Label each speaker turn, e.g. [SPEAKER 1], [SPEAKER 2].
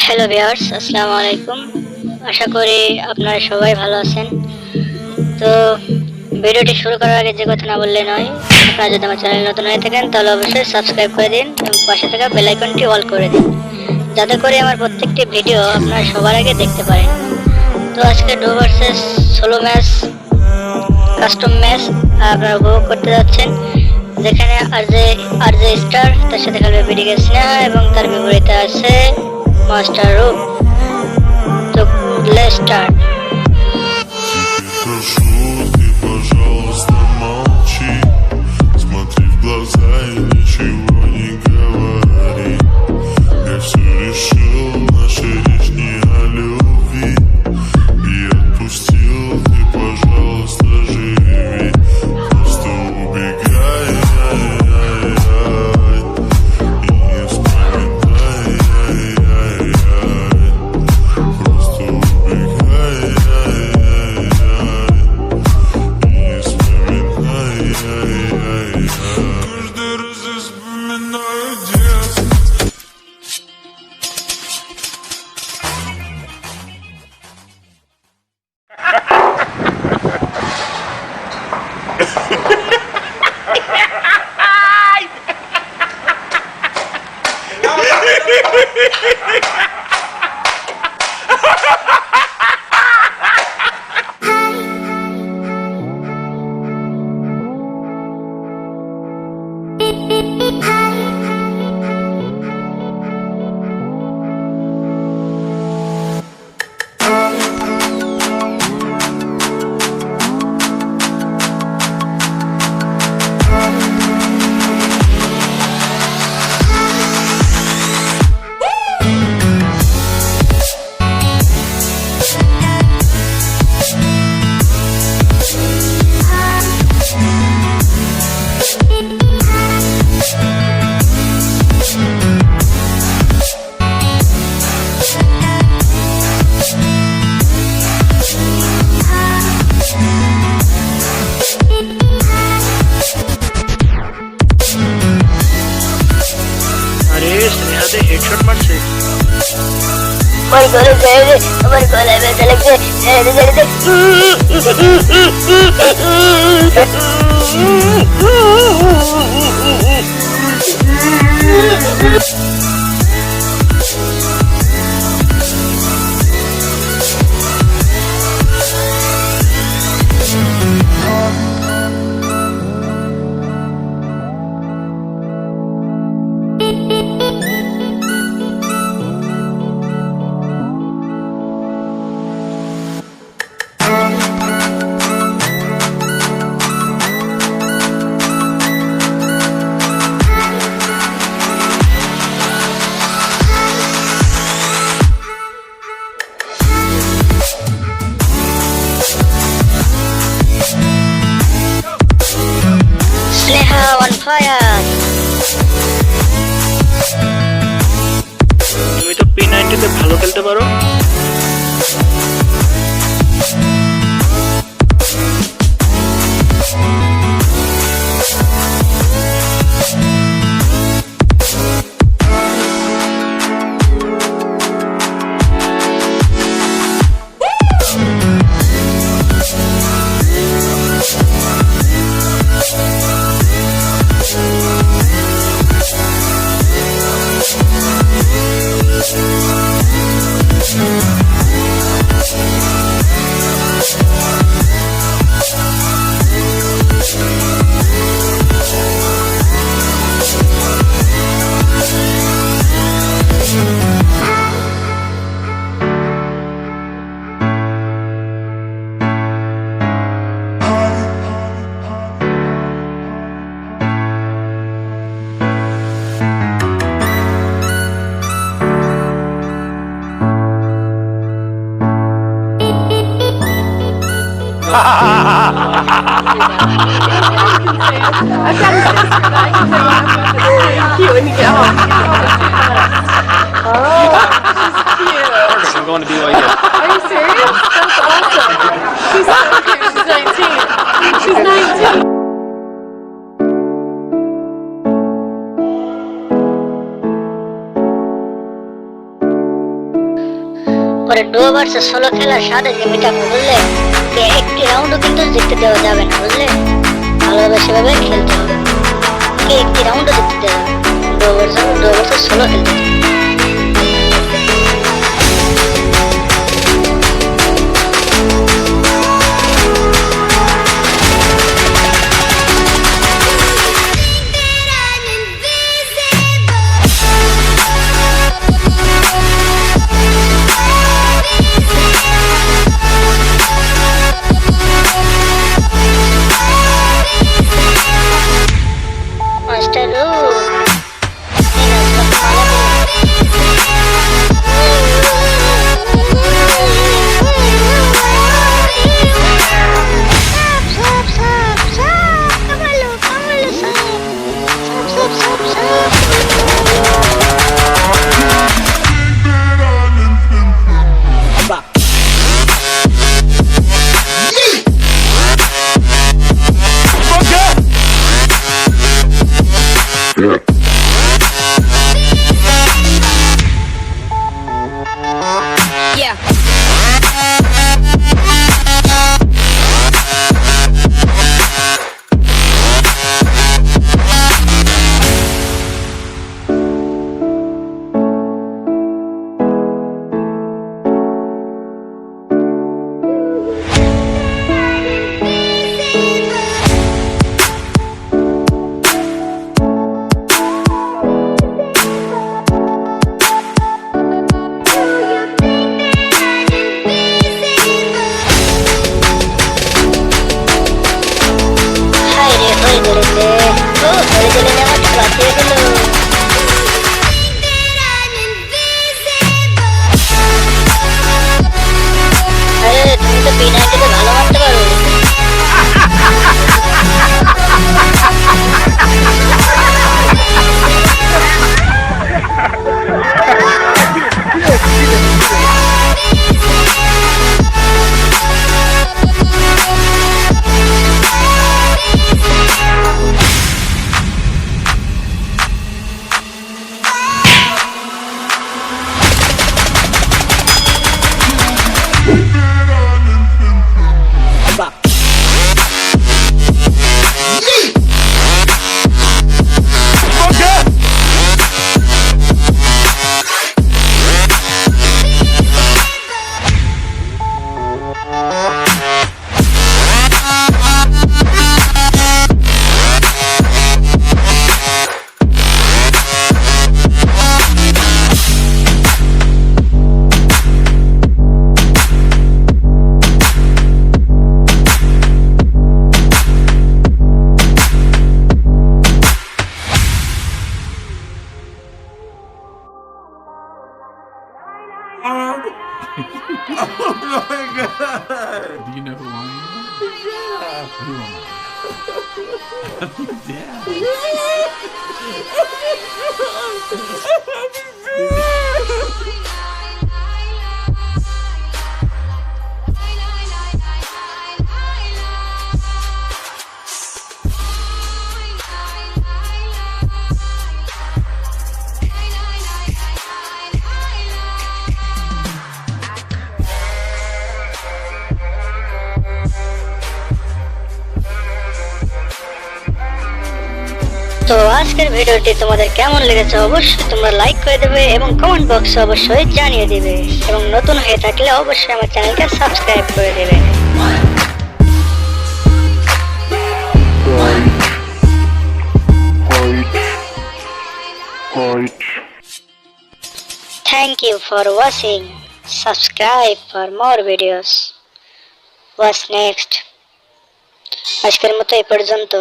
[SPEAKER 1] Hello viewers, আসসালামু আলাইকুম। আশা করি আপনারা সবাই ভালো আছেন। তো ভিডিওটি শুরু করার আগে যে কথা না বললে নয়, আপনারা যদি আমার চ্যানেল নতুন হয়ে থাকেন তাহলে অবশ্যই সাবস্ক্রাইব করে দিন এবং পাশে থাকা বেল আইকনটি অল করে দিন, যাতে করে আমার প্রত্যেকটি ভিডিও আপনারা সবার আগে দেখতে পারেন। তো আজকে duo versus solo match, custom match আপনারা উপভোগ করতে যাচ্ছেন, যেখানে আরজে স্টার তার সাথে খেলবে বিডিকে স্নেহা এবং তার বিপরীতে আছে মাস্টার রূপ। তো লেটস স্টার্ট।
[SPEAKER 2] Прошу, ты, пожалуйста, молчи. Смотри в глаза и ничего не говори. Я все решил, наша речь не о любви. И отпустил, ты, пожалуйста, живи. Просто убегай, и не вспоминай, просто убегай, каждый раз я вспоминаю детство.
[SPEAKER 3] আরে স্নেহাতে হেডশট মারছে।
[SPEAKER 1] আমার গলা ছেড়ে দে, আমার গলায় ব্যথা লাগছে, ছেড়ে দে, ছেড়ে দে। Sneha on fire.
[SPEAKER 3] তুমি তো P90 ভালো খেলতে পারো।
[SPEAKER 4] I'm going to be like it.
[SPEAKER 5] Are you serious? That's awesome. She's so cute. She's 19. She's 19.
[SPEAKER 1] পরে ডুও ভার্সেস সোলো খেলার সাথে যে মিটাপে বুঝলে, একটি রাউন্ডও কিন্তু জিততে দেওয়া যাবে না বুঝলে, ভালোভাবে সেভাবে খেলতে হবে, একটি রাউন্ডও জিততে দেওয়া যাবে, ডুও ভার্সেস সোলো খেলতে হবে।
[SPEAKER 2] Oh my god!
[SPEAKER 6] Do you know who I am? Who am I?
[SPEAKER 1] তো আজকের ভিডিওটি তোমাদের কেমন লেগেছে অবশ্যই তোমরা লাইক করে দেবে এবং কমেন্ট বক্সে অবশ্যই জানিয়ে দিবে এবং নতুন হয়ে থাকলে অবশ্যই আমার চ্যানেলকে সাবস্ক্রাইব করে দেবে। Thank you for watching. Subscribe for more videos. What's next? আজকের মতো এই পর্যন্ত।